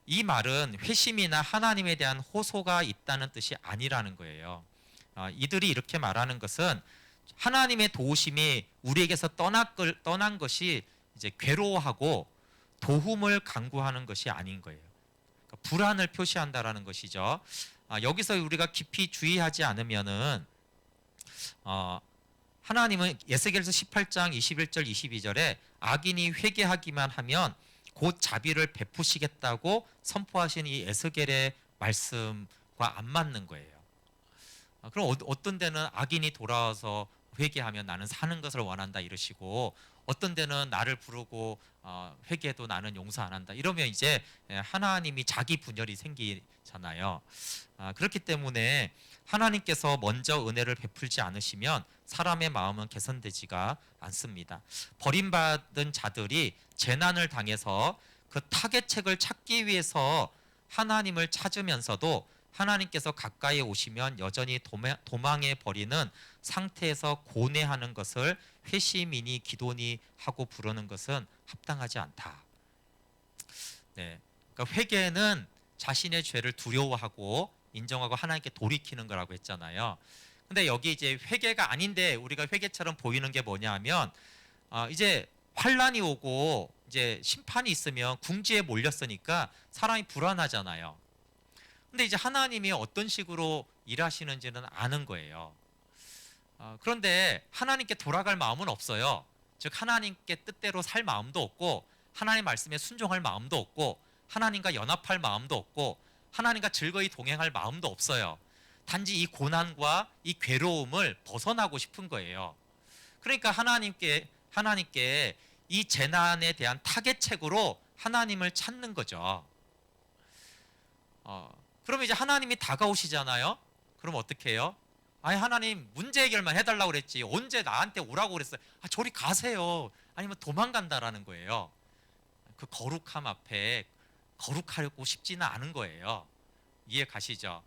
이 말은 회심이나 하나님에 대한 호소가 있다는 뜻이 아니라는 거예요. 이들이 이렇게 말하는 것은 하나님의 도우심이 우리에게서 떠난 것이 이제 괴로워하고 도움을 간구하는 것이 아닌 거예요. 그러니까 불안을 표시한다라는 것이죠. 여기서 우리가 깊이 주의하지 않으면은 하나님은 에스겔서 18장 21절 22절에 악인이 회개하기만 하면 곧 자비를 베푸시겠다고 선포하신 이 에스겔의 말씀과 안 맞는 거예요. 그럼 어떤 데는 악인이 돌아와서 회개하면 나는 사는 것을 원한다 이러시고 어떤 데는 나를 부르고 회개해도 나는 용서 안 한다 이러면 이제 하나님이 자기 분열이 생기잖아요. 그렇기 때문에 하나님께서 먼저 은혜를 베풀지 않으시면 사람의 마음은 개선되지가 않습니다. 버림받은 자들이 재난을 당해서 그 타겟책을 찾기 위해서 하나님을 찾으면서도 하나님께서 가까이 오시면 여전히 도망해 버리는 상태에서 고뇌하는 것을 회심이니 기도니 하고 부르는 것은 합당하지 않다. 네, 그러니까 회개는 자신의 죄를 두려워하고 인정하고 하나님께 돌이키는 거라고 했잖아요. 근데 여기 이제 회개가 아닌데 우리가 회개처럼 보이는 게 뭐냐면 이제 환란이 오고 이제 심판이 있으면 궁지에 몰렸으니까 사람이 불안하잖아요. 근데 이제 하나님이 어떤 식으로 일하시는지는 아는 거예요. 그런데 하나님께 돌아갈 마음은 없어요. 즉 하나님께 뜻대로 살 마음도 없고 하나님 말씀에 순종할 마음도 없고 하나님과 연합할 마음도 없고 하나님과 즐거이 동행할 마음도 없어요. 단지 이 고난과 이 괴로움을 벗어나고 싶은 거예요. 그러니까 하나님께 이 재난에 대한 타겟책으로 하나님을 찾는 거죠. 그러면 이제 하나님이 다가오시잖아요. 그럼 어떻게 해요? 아니 하나님 문제 해결만 해달라고 그랬지 언제 나한테 오라고 그랬어요. 저리 가세요. 아니면 도망간다라는 거예요. 그 거룩함 앞에 거룩하고 싶지는 않은 거예요. 이해 가시죠?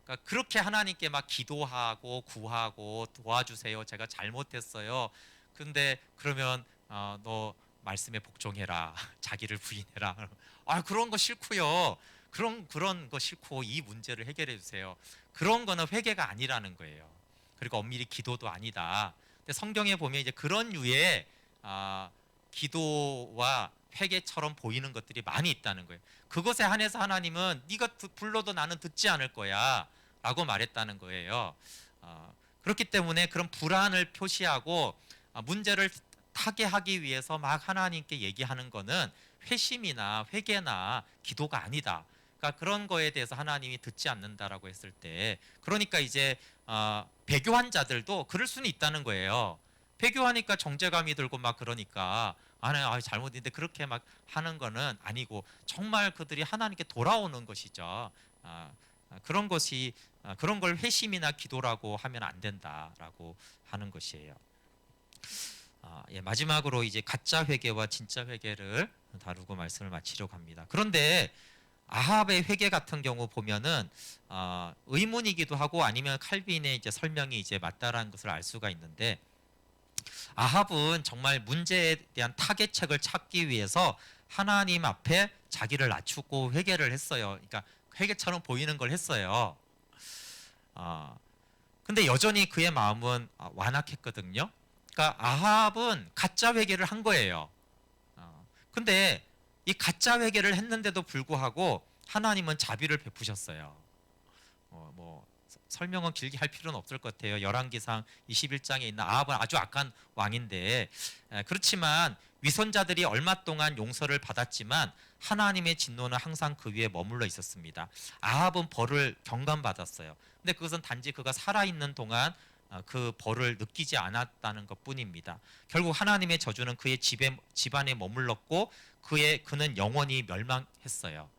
그러니까 그렇게 하나님께 막 기도하고 구하고 도와주세요. 제가 잘못했어요. 근데 그러면 너 말씀에 복종해라. 자기를 부인해라. 그런 거 싫고요. 그런 거 싫고 이 문제를 해결해 주세요. 그런 거는 회개가 아니라는 거예요. 그리고 엄밀히 기도도 아니다. 근데 성경에 보면 이제 그런 류의 기도와 회개처럼 보이는 것들이 많이 있다는 거예요. 그것에 한해서 하나님은 네가 불러도 나는 듣지 않을 거야 라고 말했다는 거예요. 그렇기 때문에 그런 불안을 표시하고 문제를 타개하기 위해서 막 하나님께 얘기하는 거는 회심이나 회개나 기도가 아니다. 그러니까 그런 거에 대해서 하나님이 듣지 않는다라고 했을 때, 그러니까 이제 배교한 자들도 그럴 수는 있다는 거예요. 배교하니까 정죄감이 들고 막 그러니까 잘못인데 그렇게 막 하는 거는 아니고 정말 그들이 하나님께 돌아오는 것이죠. 그런 걸 회심이나 기도라고 하면 안 된다라고 하는 것이에요. 마지막으로 이제 가짜 회개와 진짜 회개를 다루고 말씀을 마치려고 합니다. 그런데 아합의 회개 같은 경우 보면은 의문이기도 하고 아니면 칼빈의 이제 설명이 이제 맞다라는 것을 알 수가 있는데, 아합은 정말 문제에 대한 타겟책을 찾기 위해서 하나님 앞에 자기를 낮추고 회개를 했어요. 그러니까 회개처럼 보이는 걸 했어요. 근데 여전히 그의 마음은 완악했거든요. 그러니까 아합은 가짜 회개를 한 거예요. 근데 이 가짜 회개를 했는데도 불구하고 하나님은 자비를 베푸셨어요. 설명은 길게 할 필요는 없을 것 같아요. 열왕기상 21장에 있는 아합은 아주 악한 왕인데, 그렇지만 위선자들이 얼마 동안 용서를 받았지만 하나님의 진노는 항상 그 위에 머물러 있었습니다. 아합은 벌을 경감받았어요. 근데 그것은 단지 그가 살아있는 동안 그 벌을 느끼지 않았다는 것뿐입니다. 결국 하나님의 저주는 그의 집안에 머물렀고 그는 영원히 멸망했어요.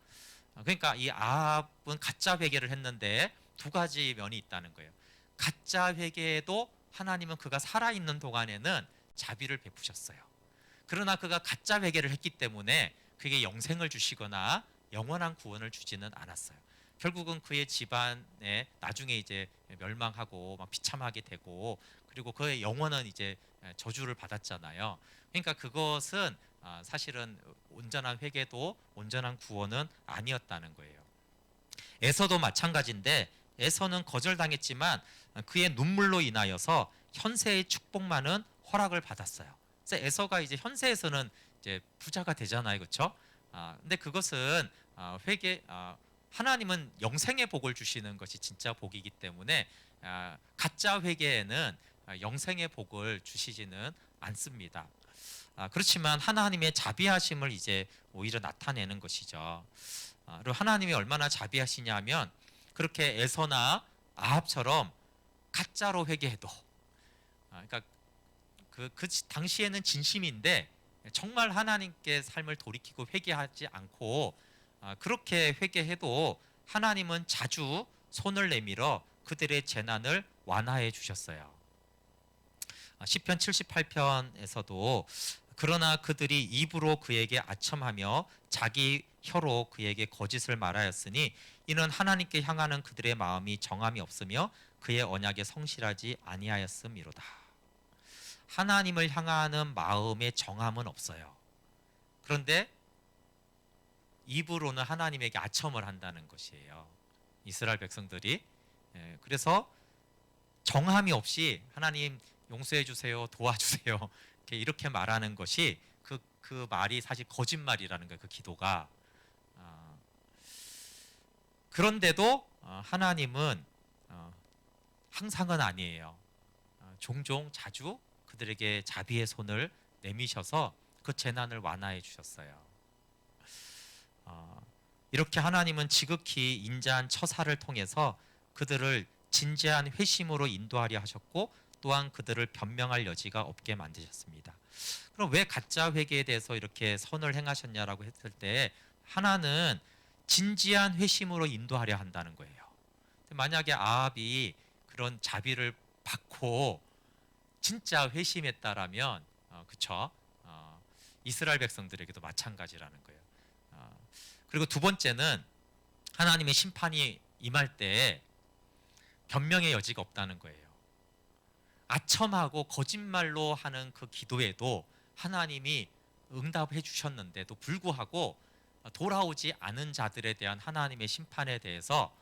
그러니까 이 아합은 가짜 회개를 했는데 두 가지 면이 있다는 거예요. 가짜 회개에도 하나님은 그가 살아있는 동안에는 자비를 베푸셨어요. 그러나 그가 가짜 회개를 했기 때문에 그에게 영생을 주시거나 영원한 구원을 주지는 않았어요. 결국은 그의 집안에 나중에 이제 멸망하고 막 비참하게 되고, 그리고 그의 영혼은 이제 저주를 받았잖아요. 그러니까 그것은 사실은 온전한 회개도 온전한 구원은 아니었다는 거예요. 에서도 마찬가지인데, 에서는 거절당했지만 그의 눈물로 인하여서 현세의 축복만은 허락을 받았어요. 그래서 에서가 이제 현세에서는 이제 부자가 되잖아요, 그렇죠? 근데 그것은 하나님은 영생의 복을 주시는 것이 진짜 복이기 때문에 가짜 회개에는 영생의 복을 주시지는 않습니다. 그렇지만 하나님의 자비하심을 이제 오히려 나타내는 것이죠. 그리고 하나님이 얼마나 자비하시냐면, 그렇게 에서나 아합처럼 가짜로 회개해도, 그러니까 그 당시에는 진심인데 정말 하나님께 삶을 돌이키고 회개하지 않고 그렇게 회개해도 하나님은 자주 손을 내밀어 그들의 재난을 완화해 주셨어요. 시편 78편에서도 그러나 그들이 입으로 그에게 아첨하며 자기 혀로 그에게 거짓을 말하였으니 이는 하나님께 향하는 그들의 마음이 정함이 없으며 그의 언약에 성실하지 아니하였음이로다. 하나님을 향하는 마음의 정함은 없어요. 그런데 입으로는 하나님에게 아첨을 한다는 것이에요. 이스라엘 백성들이. 그래서 정함이 없이 하나님 용서해 주세요, 도와주세요, 이렇게 말하는 것이 그 말이 사실 거짓말이라는 거예요. 그 기도가. 그런데도 하나님은 항상은 아니에요. 종종 자주 그들에게 자비의 손을 내미셔서 그 재난을 완화해 주셨어요. 이렇게 하나님은 지극히 인자한 처사를 통해서 그들을 진지한 회심으로 인도하려 하셨고, 또한 그들을 변명할 여지가 없게 만드셨습니다. 그럼 왜 가짜 회개에 대해서 이렇게 선을 행하셨냐라고 했을 때, 하나는 진지한 회심으로 인도하려 한다는 거예요. 만약에 아합이 그런 자비를 받고 진짜 회심했다라면, 그쵸? 이스라엘 백성들에게도 마찬가지라는 거예요. 그리고 두 번째는 하나님의 심판이 임할 때 변명의 여지가 없다는 거예요. 아첨하고 거짓말로 하는 그 기도에도 하나님이 응답해 주셨는데도 불구하고 돌아오지 않은 자들에 대한 하나님의 심판에 대해서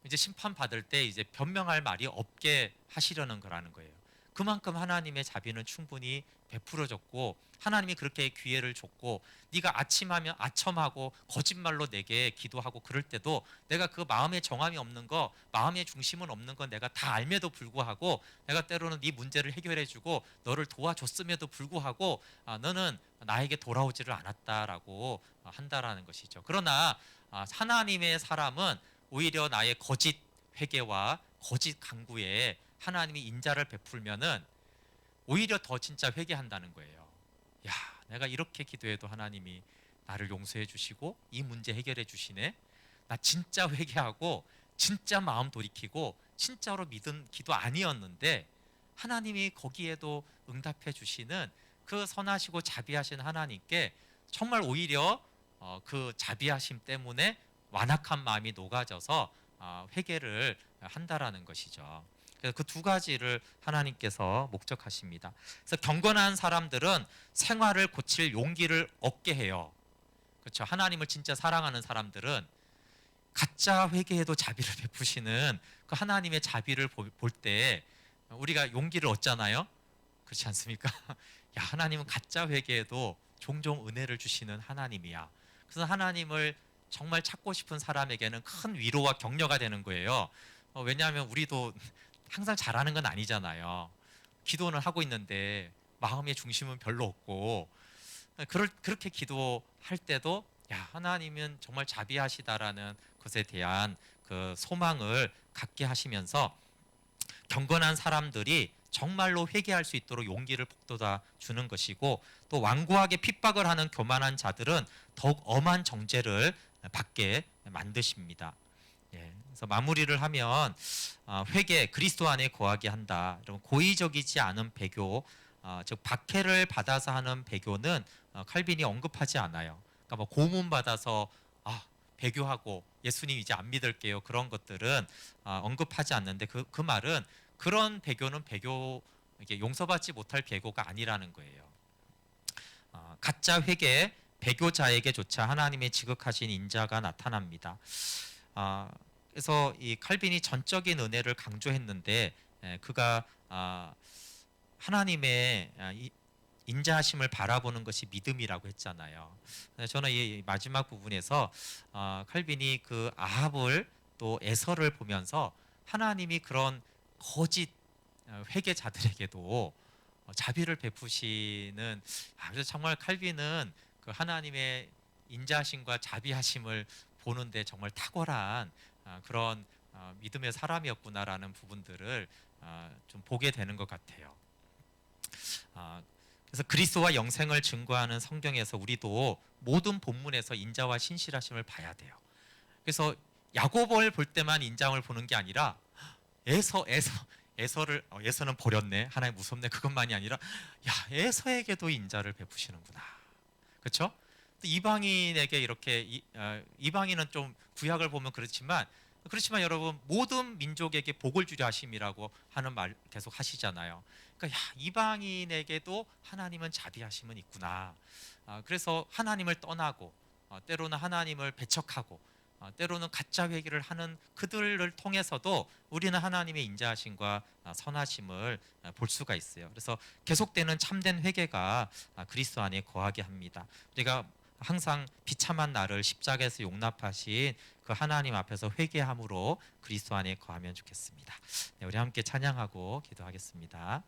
이제 심판받을 때 이제 변명할 말이 없게 하시려는 거라는 거예요. 그만큼 하나님의 자비는 충분히 베풀어졌고, 하나님이 그렇게 기회를 줬고, 네가 아첨하고 거짓말로 내게 기도하고 그럴 때도 내가 그 마음의 정함이 없는 거, 마음의 중심은 없는 건 내가 다 알매도 불구하고, 내가 때로는 네 문제를 해결해 주고 너를 도와줬음에도 불구하고 너는 나에게 돌아오지를 않았다라고 한다라는 것이죠. 그러나 하나님의 사람은 오히려 나의 거짓 회개와 거짓 간구에 하나님이 인자를 베풀면은 오히려 더 진짜 회개한다는 거예요. 야, 내가 이렇게 기도해도 하나님이 나를 용서해 주시고 이 문제 해결해 주시네. 나 진짜 회개하고 진짜 마음 돌이키고 진짜로 믿은 기도 아니었는데 하나님이 거기에도 응답해 주시는 그 선하시고 자비하신 하나님께 정말 오히려 그 자비하심 때문에 완악한 마음이 녹아져서 회개를 한다라는 것이죠. 그래서 그 두 가지를 하나님께서 목적하십니다. 그래서 경건한 사람들은 생활을 고칠 용기를 얻게 해요. 그렇죠. 하나님을 진짜 사랑하는 사람들은 가짜 회개에도 자비를 베푸시는 그 하나님의 자비를 볼 때 우리가 용기를 얻잖아요. 그렇지 않습니까? 야, 하나님은 가짜 회개에도 종종 은혜를 주시는 하나님이야. 그래서 하나님을 정말 찾고 싶은 사람에게는 큰 위로와 격려가 되는 거예요. 왜냐하면 우리도 항상 잘하는 건 아니잖아요. 기도는 하고 있는데 마음의 중심은 별로 없고, 그렇게 기도할 때도 야, 하나님은 정말 자비하시다라는 것에 대한 그 소망을 갖게 하시면서 경건한 사람들이 정말로 회개할 수 있도록 용기를 북돋아 주는 것이고, 또 완고하게 핍박을 하는 교만한 자들은 더욱 엄한 정죄를 받게 만드십니다. 예, 그래서 마무리를 하면 회개, 그리스도 안에 거하게 한다. 여러분, 고의적이지 않은 배교, 즉 박해를 받아서 하는 배교는 칼빈이 언급하지 않아요. 그러니까 뭐 고문 받아서 배교하고 예수님 이제 안 믿을게요, 그런 것들은 언급하지 않는데, 그 말은 그런 배교는 배교, 이게 용서받지 못할 배교가 아니라는 거예요. 가짜 회개, 배교자에게조차 하나님의 지극하신 인자가 나타납니다. 그래서 이 칼빈이 전적인 은혜를 강조했는데, 그가 하나님의 인자하심을 바라보는 것이 믿음이라고 했잖아요. 저는 이 마지막 부분에서 칼빈이 그 아합을 또 에서를 보면서 하나님이 그런 거짓 회개자들에게도 자비를 베푸시는, 그래서 정말 칼빈은 그 하나님의 인자하심과 자비하심을 보는데 정말 탁월한 그런 믿음의 사람이었구나라는 부분들을 좀 보게 되는 것 같아요. 그래서 그리스도와 영생을 증거하는 성경에서 우리도 모든 본문에서 인자와 신실하심을 봐야 돼요. 그래서 야고보를 볼 때만 인자함을 보는 게 아니라 에서는 버렸네, 하나님 무섭네, 그것만이 아니라 야, 에서에게도 인자를 베푸시는구나. 그렇죠? 이방인에게 이렇게 이방인은 좀 구약을 보면 그렇지만 여러분, 모든 민족에게 복을 주려 하심이라고 하는 말 계속 하시잖아요. 그러니까 야, 이방인에게도 하나님은 자비하심은 있구나. 그래서 하나님을 떠나고 때로는 하나님을 배척하고 때로는 가짜 회개를 하는 그들을 통해서도 우리는 하나님의 인자하심과 선하심을 볼 수가 있어요. 그래서 계속되는 참된 회개가 그리스도 안에 거하게 합니다. 우리가 항상 비참한 나를 십자가에서 용납하신 그 하나님 앞에서 회개함으로 그리스도 안에 거하면 좋겠습니다. 네, 우리 함께 찬양하고 기도하겠습니다.